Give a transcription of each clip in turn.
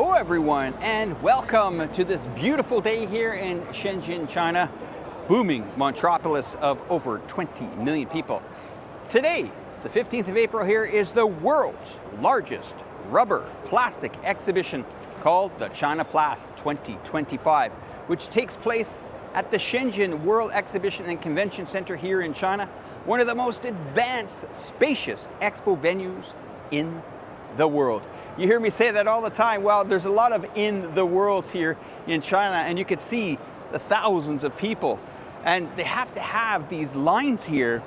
Hello everyone, and welcome to this beautiful day here in Shenzhen, China, booming metropolis of over 20 million people. Today, the 15th of April here, is the world's largest rubber plastic exhibition called the CHINAPLAS 2025, which takes place at the Shenzhen World Exhibition and Convention Center here in China, one of the most advanced, spacious expo venues in the world. You hear me say that all the time. Well, there's a lot of in the worlds here in China, and you can see the thousands of people. And they have to have these lines here,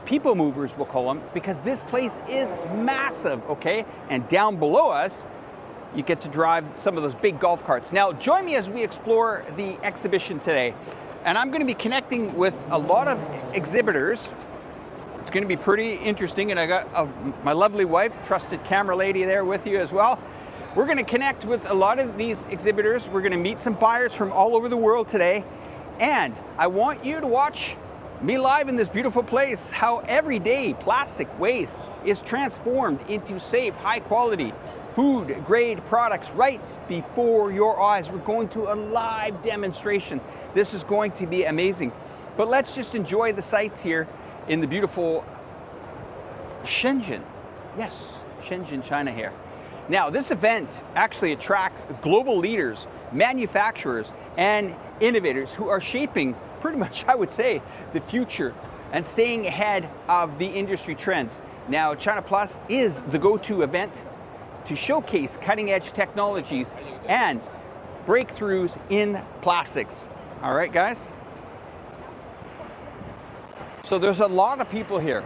people movers we'll call them, because this place is massive, okay? And down below us, you get to drive some of those big golf carts. Now, join me as we explore the exhibition today. And I'm gonna be connecting with a lot of exhibitors. It's going to be pretty interesting, and I got my lovely wife, trusted camera lady there with you as well. We're going to connect with a lot of these exhibitors. We're going to meet some buyers from all over the world today, and I want you to watch me live in this beautiful place, how everyday plastic waste is transformed into safe, high quality, food grade products right before your eyes. We're going to a live demonstration. This is going to be amazing. But let's just enjoy the sights here in the beautiful Shenzhen. Yes, Shenzhen, China here. Now, this event actually attracts global leaders, manufacturers, and innovators who are shaping pretty much, I would say, the future and staying ahead of the industry trends. Now, CHINAPLAS is the go-to event to showcase cutting-edge technologies and breakthroughs in plastics. All right, guys? So there's a lot of people here,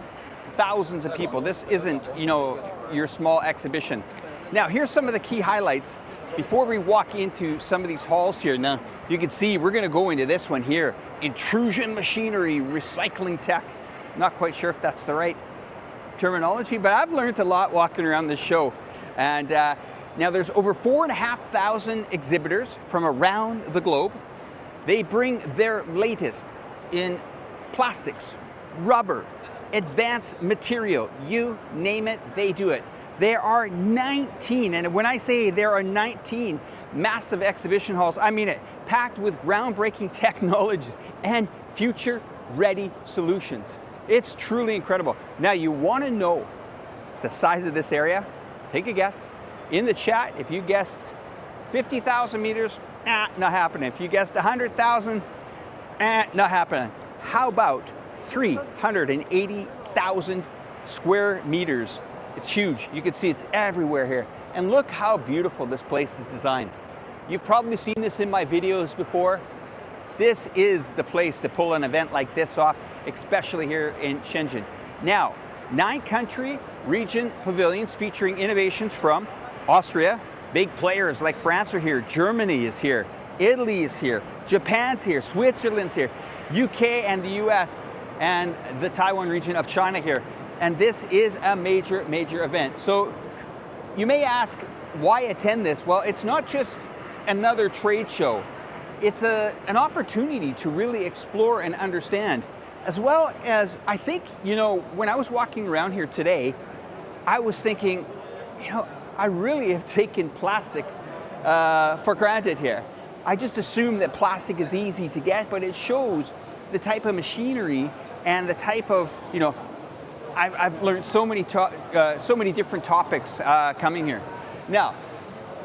thousands of people. This isn't, your small exhibition. Now, here's some of the key highlights before we walk into some of these halls here. Now, you can see we're gonna go into this one here, intrusion machinery, recycling tech. Not quite sure if that's the right terminology, but I've learned a lot walking around this show. And now there's over 4,500 exhibitors from around the globe. They bring their latest in plastics, rubber, advanced material, you name it, they do it. There are 19, and when I say there are 19 massive exhibition halls, I mean it, packed with groundbreaking technologies and future-ready solutions. It's truly incredible. Now, you want to know the size of this area? Take a guess. In the chat, if you guessed 50,000 meters, not happening. If you guessed 100,000, not happening. How about 380,000 square meters? It's huge. You can see it's everywhere here. And look how beautiful this place is designed. You've probably seen this in my videos before. This is the place to pull an event like this off, especially here in Shenzhen. Now, 9-country region pavilions featuring innovations from Austria. Big players like France are here, Germany is here, Italy is here, Japan's here, Switzerland's here, UK and the US, and the Taiwan region of China here. And this is a major, major event. So you may ask, why attend this? Well, it's not just another trade show. It's an opportunity to really explore and understand, as well as, I think, when I was walking around here today, I was thinking, I really have taken plastic for granted here. I just assume that plastic is easy to get, but it shows the type of machinery and the type of, I've learned so many different topics coming here. Now,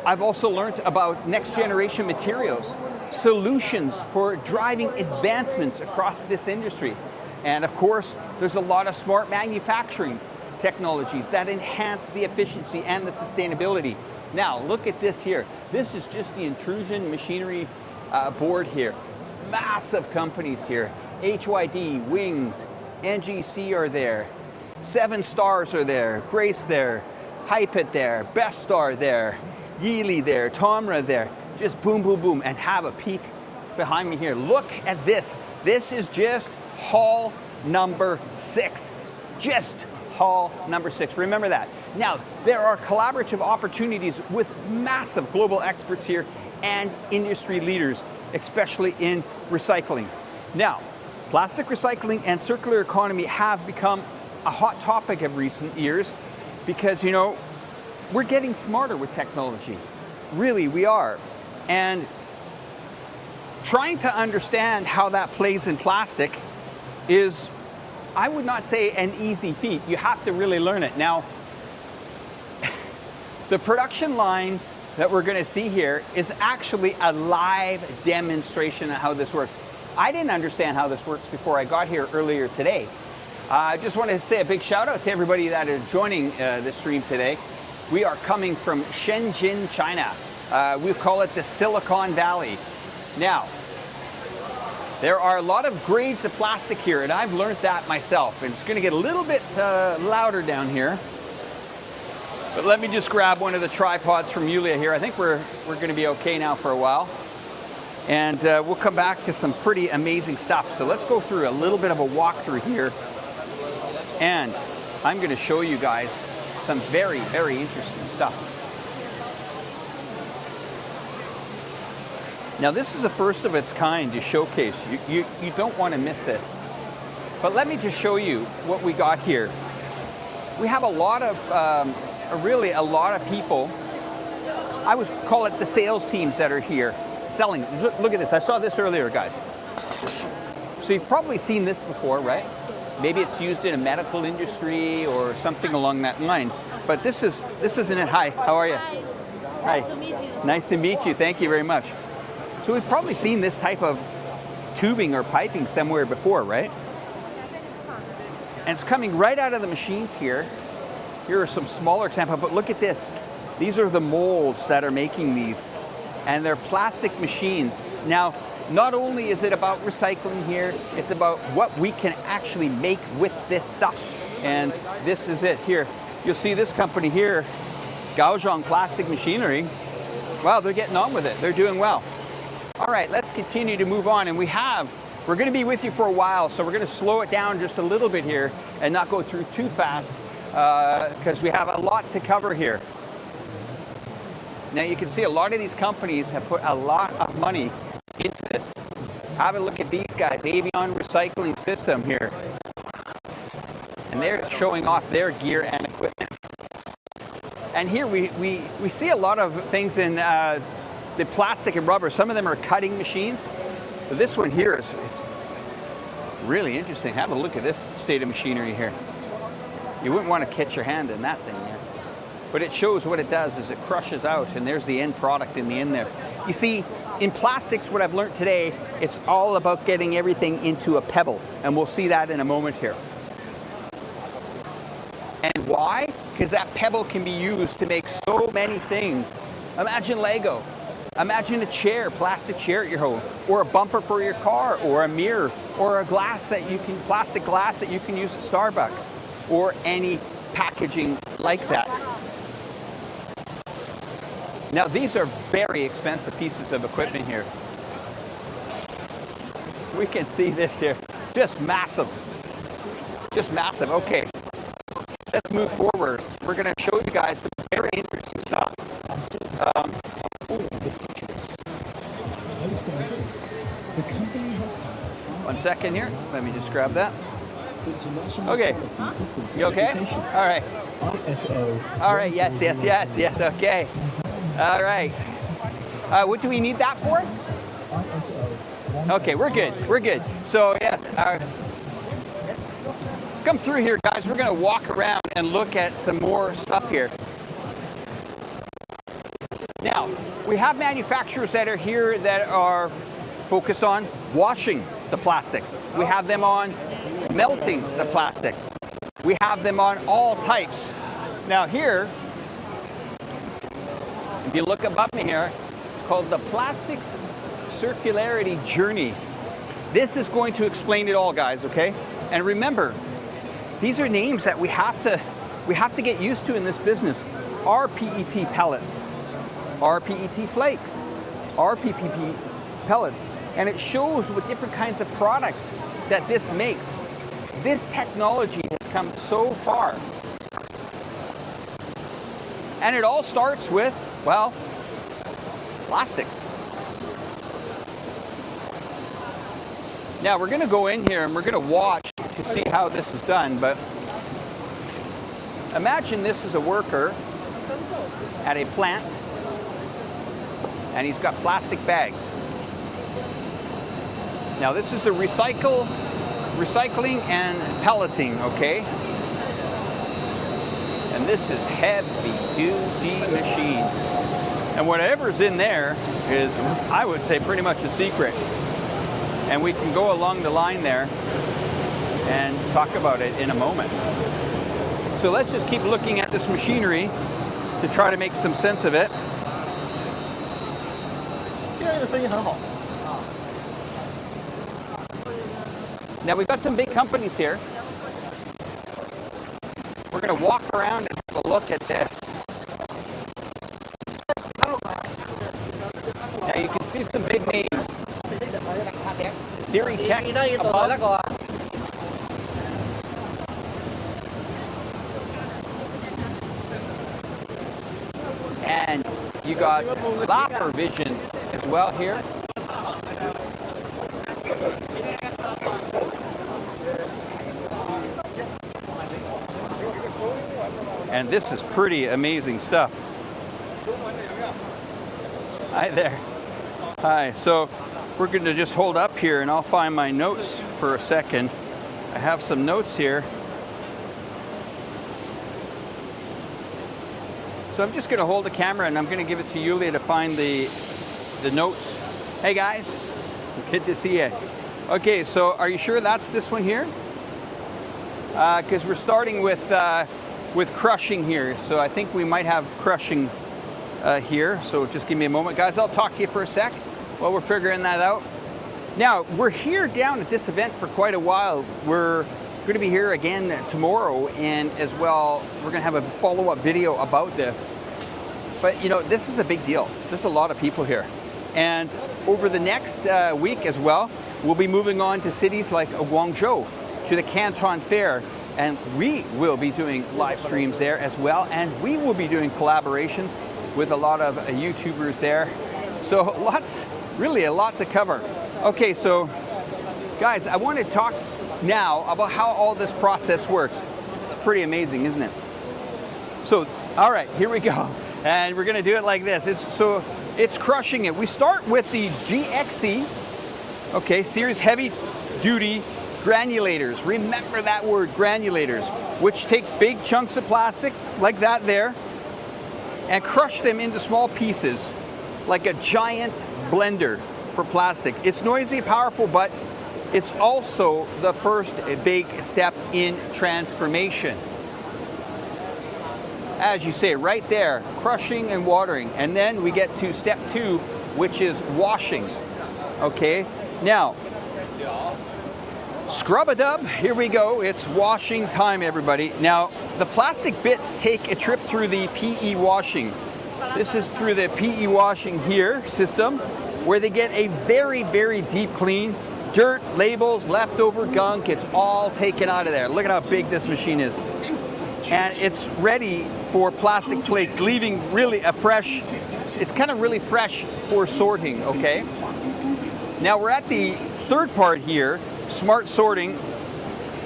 I've also learned about next generation materials, solutions for driving advancements across this industry. And of course, there's a lot of smart manufacturing technologies that enhance the efficiency and the sustainability. Now, look at this here. This is just the intrusion machinery board here. Massive companies here. HYD, Wings, NGC are there. 7 Stars are there. Grace there. Hypet there. Best Star there. Yeely there. Tomra there. Just boom, boom, boom. And have a peek behind me here. Look at this. This is just hall number 6. Just hall number 6. Remember that. Now, there are collaborative opportunities with massive global experts here and industry leaders, especially in recycling. Now, plastic recycling and circular economy have become a hot topic of recent years because, we're getting smarter with technology. Really, we are. And trying to understand how that plays in plastic is, I would not say an easy feat. You have to really learn it. Now, the production lines that we're going to see here is actually a live demonstration of how this works. I didn't understand how this works before I got here earlier today. I just want to say a big shout out to everybody that is joining the stream today. We are coming from Shenzhen, China. We call it the Silicon Valley. Now, there are a lot of grades of plastic here, and I've learned that myself. And it's going to get a little bit louder down here. But let me just grab one of the tripods from Yulia here. I think we're going to be okay now for a while. And we'll come back to some pretty amazing stuff. So let's go through a little bit of a walkthrough here. And I'm going to show you guys some very, very interesting stuff. Now this is a first of its kind to showcase. You don't want to miss this. But let me just show you what we got here. We have a lot of, really a lot of people, I would call it the sales teams that are here selling. Look at this, I saw this earlier, guys. So you've probably seen this before, right? Maybe it's used in a medical industry or something along that line. But this isn't it. Hi, how are you? Hi. Hi. Nice to meet you. Nice to meet you, thank you very much. So we've probably seen this type of tubing or piping somewhere before, right? And it's coming right out of the machines here. Here are some smaller examples, but look at this. These are the molds that are making these, and they're plastic machines. Now, not only is it about recycling here, it's about what we can actually make with this stuff. And this is it here. You'll see this company here, Gaozhong Plastic Machinery. Wow, they're getting on with it. They're doing well. All right, let's continue to move on. And we're going to be with you for a while, so we're going to slow it down just a little bit here and not go through too fast because we have a lot to cover here. Now you can see a lot of these companies have put a lot of money into this. Have a look at these guys, Avion Recycling System here. And they're showing off their gear and equipment. And here we see a lot of things in the plastic and rubber. Some of them are cutting machines. But this one here is really interesting. Have a look at this state of machinery here. You wouldn't want to catch your hand in that thing there. But it shows what it does is it crushes out, and there's the end product in the end there. You see, in plastics, what I've learned today, it's all about getting everything into a pebble. And we'll see that in a moment here. And why? Because that pebble can be used to make so many things. Imagine Lego. Imagine a chair, plastic chair at your home, or a bumper for your car, or a mirror, or a glass that you can, plastic glass that you can use at Starbucks, or any packaging like that. Now these are very expensive pieces of equipment here. We can see this here, just massive, just massive. Okay, let's move forward. We're going to show you guys some very interesting stuff. One second here, let me just grab that. Okay, you okay? All right. All right, yes, okay. All right. What do we need that for? Okay, we're good. So yes, come through here, guys. We're gonna walk around and look at some more stuff here. Now, we have manufacturers that are here that are focused on washing the plastic. We have them on melting the plastic. We have them on all types. Now here, if you look above me here, it's called the Plastics Circularity Journey. This is going to explain it all, guys, okay? And remember, these are names that we have to get used to in this business. RPET pellets, RPET flakes, RPPP pellets. And it shows what different kinds of products that this makes. This technology has come so far. And it all starts with, well, plastics. Now we're going to go in here and we're going to watch to see how this is done, but imagine this is a worker at a plant and he's got plastic bags. Now this is a recycling and pelleting, okay? And this is heavy-duty machine. And whatever's in there is, I would say, pretty much a secret. And we can go along the line there and talk about it in a moment. So let's just keep looking at this machinery to try to make some sense of it. Now we've got some big companies here. We're going to walk around and have a look at this. Now you can see some big names. Siri Tech above. And you got Lapper Vision as well here. And this is pretty amazing stuff. Hi there. Hi, so we're going to just hold up here and I'll find my notes for a second. I have some notes here. So I'm just going to hold the camera and I'm going to give it to Yulia to find the notes. Hey guys, good to see you. Okay, so are you sure that's this one here? Because we're starting with crushing here. So I think we might have crushing here. So just give me a moment. Guys, I'll talk to you for a sec while we're figuring that out. Now, we're here down at this event for quite a while. We're going to be here again tomorrow, and as well, we're going to have a follow-up video about this. But, you know, this is a big deal. There's a lot of people here. And over the next week as well, we'll be moving on to cities like Guangzhou, to the Canton Fair, and we will be doing live streams there as well, and we will be doing collaborations with a lot of YouTubers there. So really a lot to cover. Okay, so guys, I want to talk now about how all this process works. It's pretty amazing, isn't it? So, all right, here we go. And we're gonna do it like this. It's crushing it. We start with the GXC, okay, series heavy duty granulators. Remember that word, granulators, which take big chunks of plastic like that there and crush them into small pieces like a giant blender for plastic. It's noisy, powerful, but it's also the first big step in transformation. As you say, right there, crushing and watering. And then we get to step 2, which is washing. Okay, now, scrub-a-dub, here we go. It's washing time, everybody. Now, the plastic bits take a trip through the PE washing. This is through the PE washing here system, where they get a very, very deep clean. Dirt, labels, leftover gunk, it's all taken out of there. Look at how big this machine is. And it's ready for plastic flakes, leaving really a fresh, it's kind of really fresh for sorting, okay? Now we're at the third part here, smart sorting,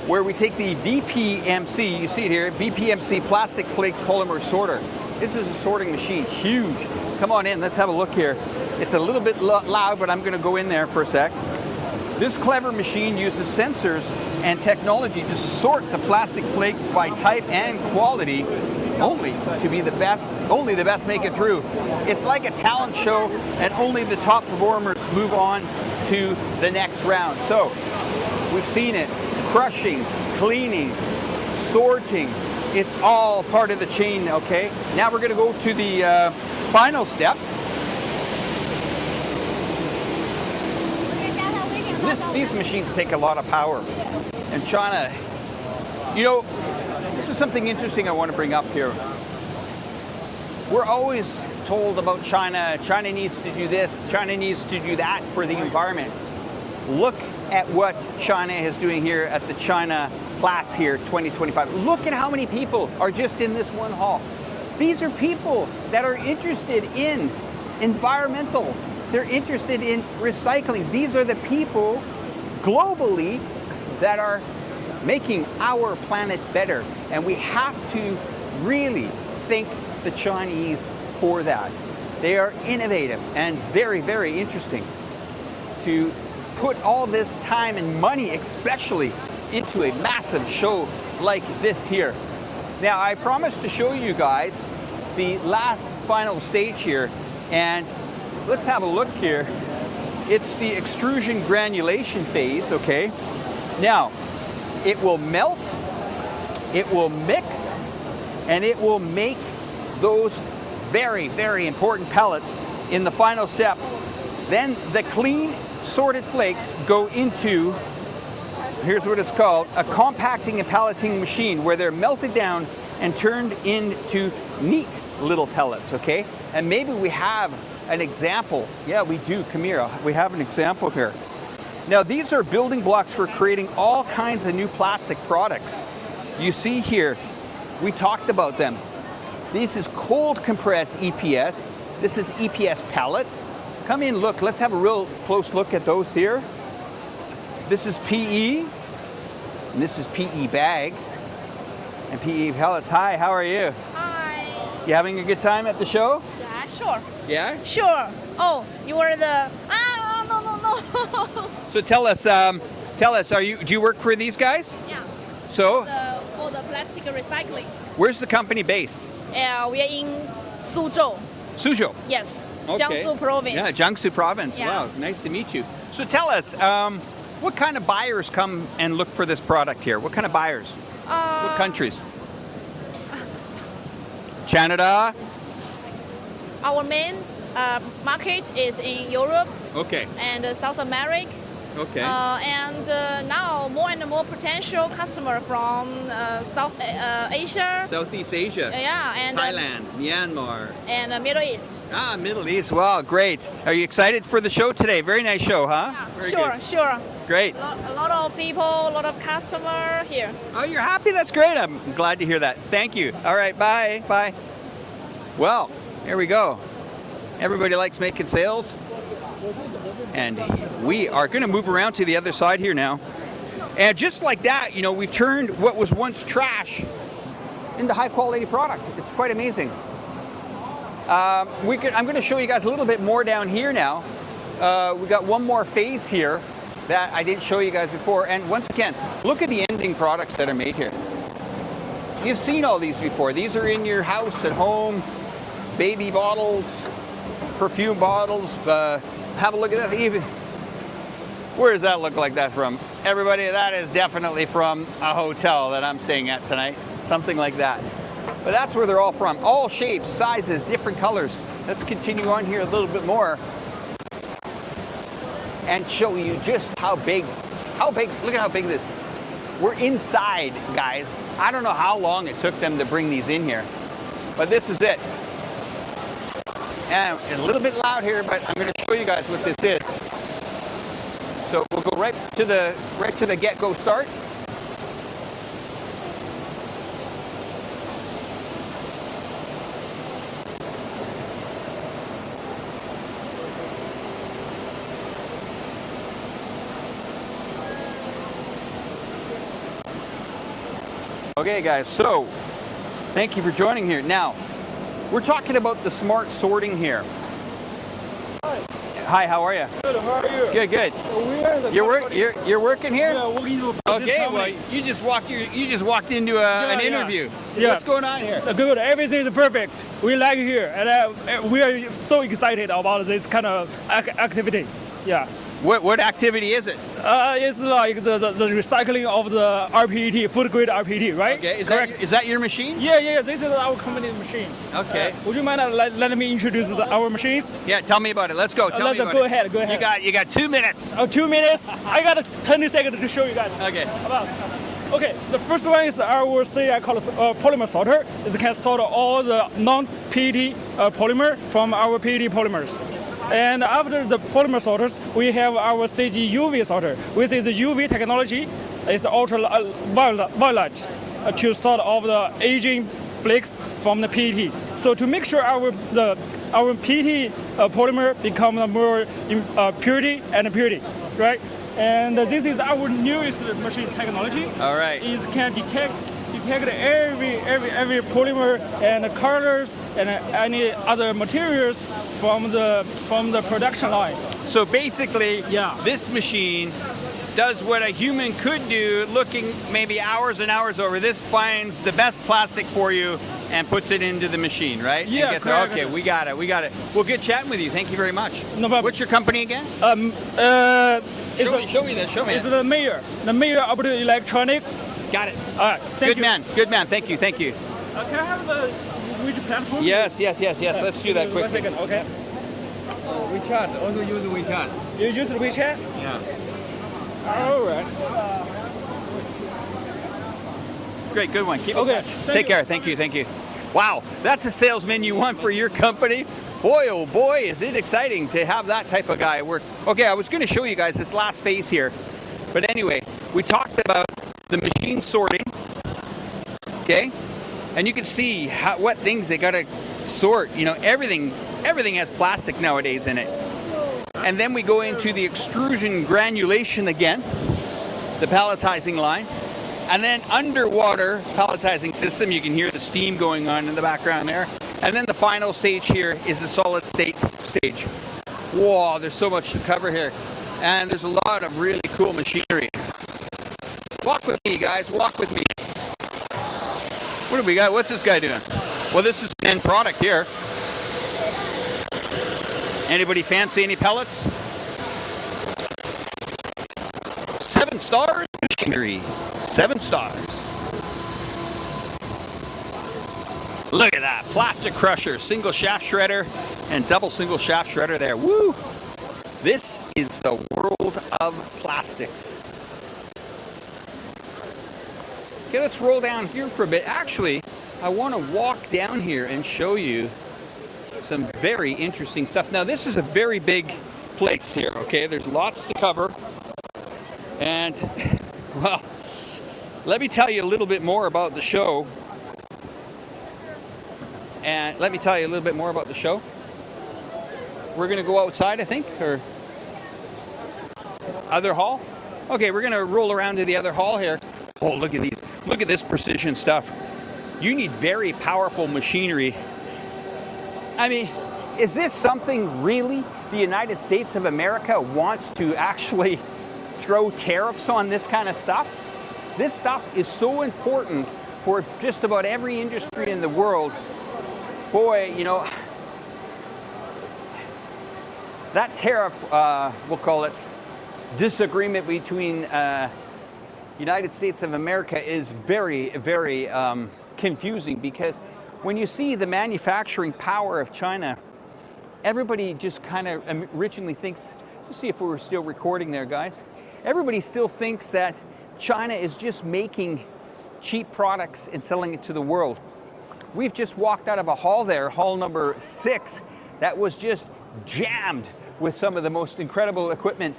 where we take the VPMC, you see it here, VPMC plastic flakes polymer sorter. This is a sorting machine, huge. Come on in, let's have a look here. It's a little bit loud, but I'm gonna go in there for a sec. This clever machine uses sensors and technology to sort the plastic flakes by type and quality, only to be the best, only the best make it through. It's like a talent show, and only the top performers move on to the next round. So, we've seen it, crushing, cleaning, sorting, it's all part of the chain, okay? Now we're gonna go to the final step. These machines take a lot of power. And China, you know, this is something interesting I want to bring up here. We're always told about China. China needs to do this, China needs to do that for the environment. Look at what China is doing here at the China Plast here 2025. Look at how many people are just in this one hall. These are people that are interested in environmental. They're interested in recycling. These are the people globally that are making our planet better. And we have to really thank the Chinese for that. They are innovative and very, very interesting to put all this time and money, especially, into a massive show like this here. Now, I promised to show you guys the last final stage here, and let's have a look here. It's the extrusion granulation phase, okay? Now, it will melt, it will mix, and it will make those very, very important pellets in the final step. Then the clean sorted flakes go into, here's what it's called, a compacting and pelleting machine, where they're melted down and turned into neat little pellets, okay? And maybe we have an example. Yeah, we do. Come here. We have an example here. Now, these are building blocks for creating all kinds of new plastic products. You see here, we talked about them. This is cold compressed EPS. This is EPS pellets. Come in, look. Let's have a real close look at those here. This is PE, and this is PE bags and PE pellets. Hi, how are you? Hi. You having a good time at the show? Yeah, sure. Yeah? Sure. Oh, you were the... no. So tell us, do you work for these guys? Yeah. So? For the plastic recycling. Where's the company based? We are in Suzhou. Suzhou? Yes. Okay. Jiangsu province. Yeah, Jiangsu province. Yeah. Wow, nice to meet you. So tell us, what kind of buyers come and look for this product here? What kind of buyers? What countries? Canada? Our main market is in Europe Okay. and South America. Okay. And now more and more potential customer from South Asia. Southeast Asia. Yeah, and Thailand, Myanmar. And Middle East. Ah, Middle East. Wow, great. Are you excited for the show today? Very nice show, huh? Yeah, Very sure, good. sure. Great. A lot of people, a lot of customer here. Oh, you're happy? That's great. I'm glad to hear that. Thank you. All right, bye. Bye. Well, here we go. Everybody likes making sales. And we are going to move around to the other side here now. And just like that, you know, we've turned what was once trash into high quality product. It's quite amazing. I'm going to show you guys a little bit more down here now. We got one more phase here that I didn't show you guys before. And once again, look at the ending products that are made here. You've seen all these before. These are in your house at home, baby bottles, perfume bottles. Have a look at that. Even where does that look like that from? Everybody, that is definitely from a hotel that I'm staying at tonight. Something like that. But that's where they're all from. All shapes, sizes, different colors. Let's continue on here a little bit more and show you just how big, look at how big this is. We're inside, guys. I don't know how long it took them to bring these in here, but this is it. And it's a little bit loud here, but I'm going to show you guys what this is. So we'll go right to the get-go start. Okay, guys. So thank you for joining here. Now, we're talking about the smart sorting here. Hi, how are you? Good, how are you? Good, good. You're working here? Yeah, working in Okay, well, you just walked into an interview. Yeah. What's going on here? Good, everything is perfect. We like it here, and we are so excited about this kind of activity. Yeah. What activity is it? It's like the recycling of the RPET, food grade RPET, right? Okay, is that your machine? Yeah, this is our company's machine. Okay. Would you mind let me introduce our machines? Yeah, tell me about it. Let's go. Tell me about go it. ahead. You got 2 minutes. 2 minutes? I got 20 seconds to show you guys. Okay. Okay, the first one is I call it polymer sorter. It can sort all the non-PET polymer from our PET polymers. And after the polymer sorters, we have our CG UV sorter, which is the UV technology. It's ultraviolet to sort all the aging flakes from the PET. So to make sure our PET polymer become more purity, right? And this is our newest machine technology. All right. It can detect detect every polymer and colors and any other materials from the production line. So basically, Yeah. this machine does what a human could do, looking maybe hours and hours over. This finds the best plastic for you and puts it into the machine, right? Yeah, And correct. okay, we got it. Well, good chatting with you. Thank you very much. No problem. What's your company again? Show me this. It's the Mayor Optoelectronic. Got it. All right, thank you. Good man. Thank you. Can I have which platform? Yes. Let's do that One quickly. second, okay. WeChat, also use WeChat. You use the WeChat? Yeah. All right. Great, good one. Keep in Okay, touch. thank Take you. care. Thank you. Wow, that's a salesman you want for your company. Boy, oh boy, is it exciting to have that type of guy at work. Okay, I was going to show you guys this last phase here. But anyway, we talked about the machine sorting. Okay? And you can see what things they got to sort. You know, everything has plastic nowadays in it. And then we go into the extrusion granulation again, the palletizing line. And then underwater palletizing system, you can hear the steam going on in the background there. And then the final stage here is the solid state stage. Whoa, there's so much to cover here. And there's a lot of really cool machinery. Walk with me, guys, walk with me. What do we got? What's this guy doing? Well, this is an end product here. Anybody fancy any pellets? 7 stars machinery. 7 stars. Look at that. Plastic crusher, single shaft shredder, and double single shaft shredder there. Woo! This is the world of plastics. Okay, let's roll down here for a bit. Actually, I want to walk down here and show you some very interesting stuff. Now, this is a very big place here, okay? There's lots to cover. And, well, let me tell you a little bit more about the show. We're going to go outside, I think, or other hall. Okay, we're going to roll around to the other hall here. Oh, look at these. Look at this precision stuff. You need very powerful machinery. I mean, is this something really the United States of America wants to actually throw tariffs on this kind of stuff? This stuff is so important for just about every industry in the world. Boy, you know, that tariff, we'll call it, disagreement between United States of America is very, very confusing, because when you see the manufacturing power of China, everybody just kind of originally thinks, let's see if we were still recording there, guys. Everybody still thinks that China is just making cheap products and selling it to the world. We've just walked out of a hall there, hall number 6, that was just jammed with some of the most incredible equipment.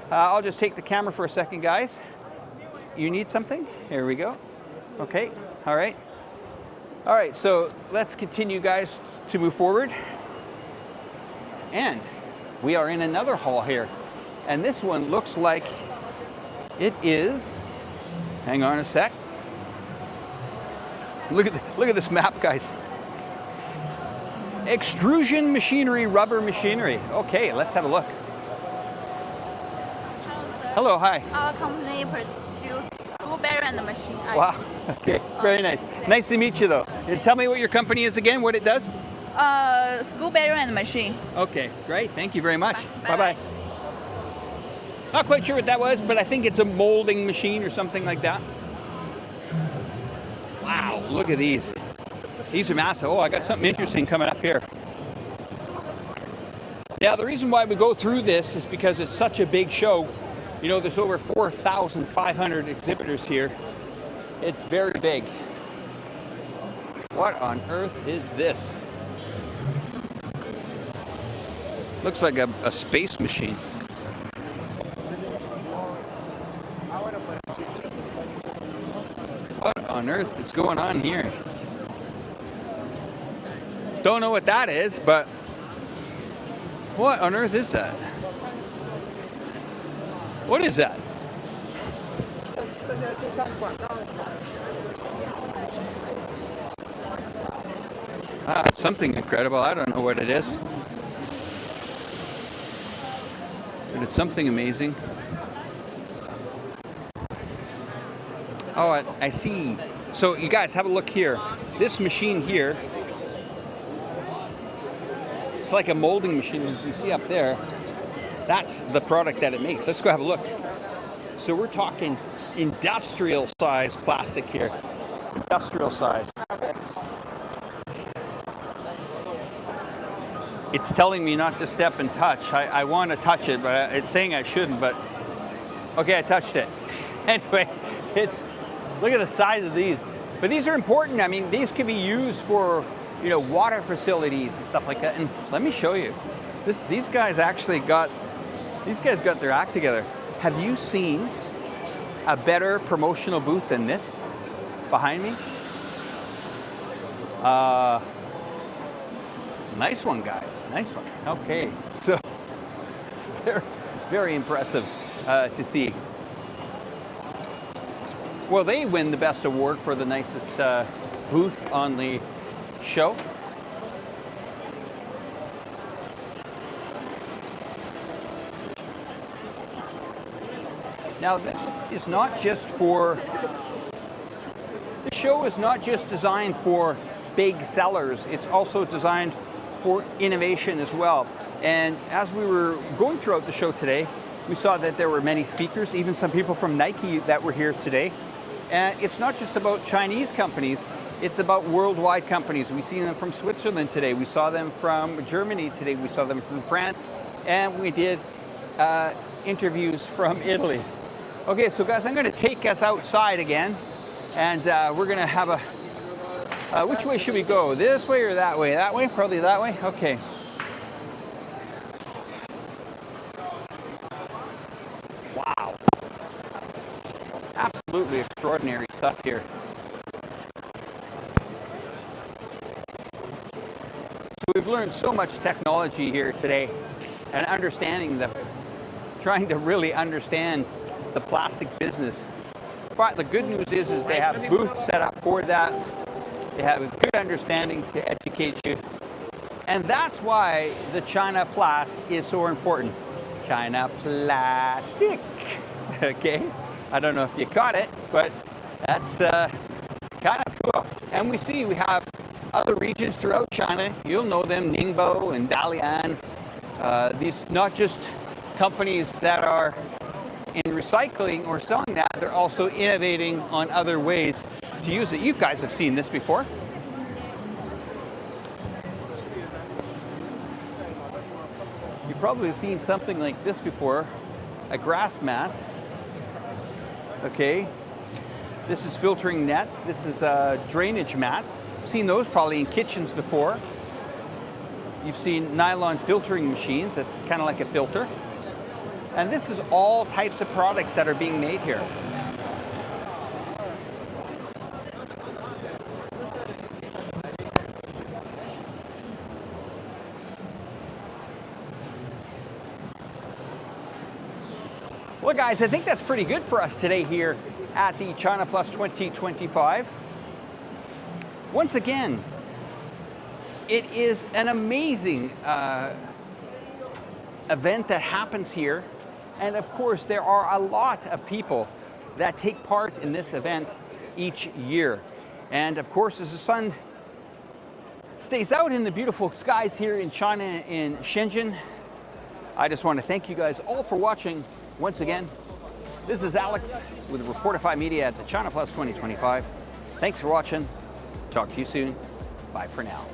I'll just take the camera for a second, guys. You need something? Here we go. Okay, all right. All right, so let's continue, guys, to move forward. And we are in another hall here. And this one looks like it is, hang on a sec. Look at this map, guys. Extrusion machinery, rubber machinery. Okay, let's have a look. Hello, hi. Our company produce school barrier and machine. Wow, okay, very nice. Nice to meet you, though. Tell me what your company is again, what it does? School barrier and machine. Okay, great, thank you very much. Bye. Bye-bye. Not quite sure what that was, but I think it's a molding machine or something like that. Wow, look at these. These are massive. Oh, I got something interesting coming up here. Now, the reason why we go through this is because it's such a big show. You know, there's over 4,500 exhibitors here. It's very big. What on earth is this? Looks like a space machine. What on earth is going on here? Don't know what that is, but what on earth is that? What is that? It's something incredible. I don't know what it is. But it's something amazing. Oh, I see. So you guys have a look here. This machine here, it's like a molding machine. If you see up there, that's the product that it makes. Let's go have a look. So we're talking industrial size plastic here. Industrial size. It's telling me not to step and touch. I want to touch it, but it's saying I shouldn't, but okay, I touched it. Anyway, look at the size of these. But these are important. I mean, these can be used for, you know, water facilities and stuff like that. And let me show you. These guys got their act together. Have you seen a better promotional booth than this behind me? Nice one, guys. Nice one. Okay, so very, very impressive to see. Well, they win the best award for the nicest booth on the show. Now, this is not just for, the show is not just designed for big sellers, it's also designed for innovation as well. And as we were going throughout the show today, we saw that there were many speakers, even some people from Nike that were here today. And it's not just about Chinese companies, it's about worldwide companies. We see them from Switzerland today, we saw them from Germany today, we saw them from France, and we did interviews from Italy. Okay, so guys, I'm gonna take us outside again, and we're gonna have a, which way should we go? This way or that way? That way? Probably that way? Okay. Wow. Absolutely extraordinary stuff here. So we've learned so much technology here today, and trying to really understand the plastic business. But the good news is they have booths set up for that. They have a good understanding to educate you. And that's why the China Plast is so important. China Plastic, okay? I don't know if you caught it, but that's kind of cool. And we have other regions throughout China. You'll know them, Ningbo and Dalian. These not just companies that are in recycling or selling that, they're also innovating on other ways to use it. You guys have seen this before. You've probably seen something like this before, a grass mat. Okay, this is filtering net. This is a drainage mat. You've seen those probably in kitchens before. You've seen nylon filtering machines. That's kind of like a filter. And this is all types of products that are being made here. Well, guys, I think that's pretty good for us today here at the CHINAPLAS 2025. Once again, it is an amazing event that happens here. And of course, there are a lot of people that take part in this event each year. And of course, as the sun stays out in the beautiful skies here in China, in Shenzhen, I just want to thank you guys all for watching. Once again, this is Alex with Reportify Media at the CHINAPLAS 2025. Thanks for watching. Talk to you soon. Bye for now.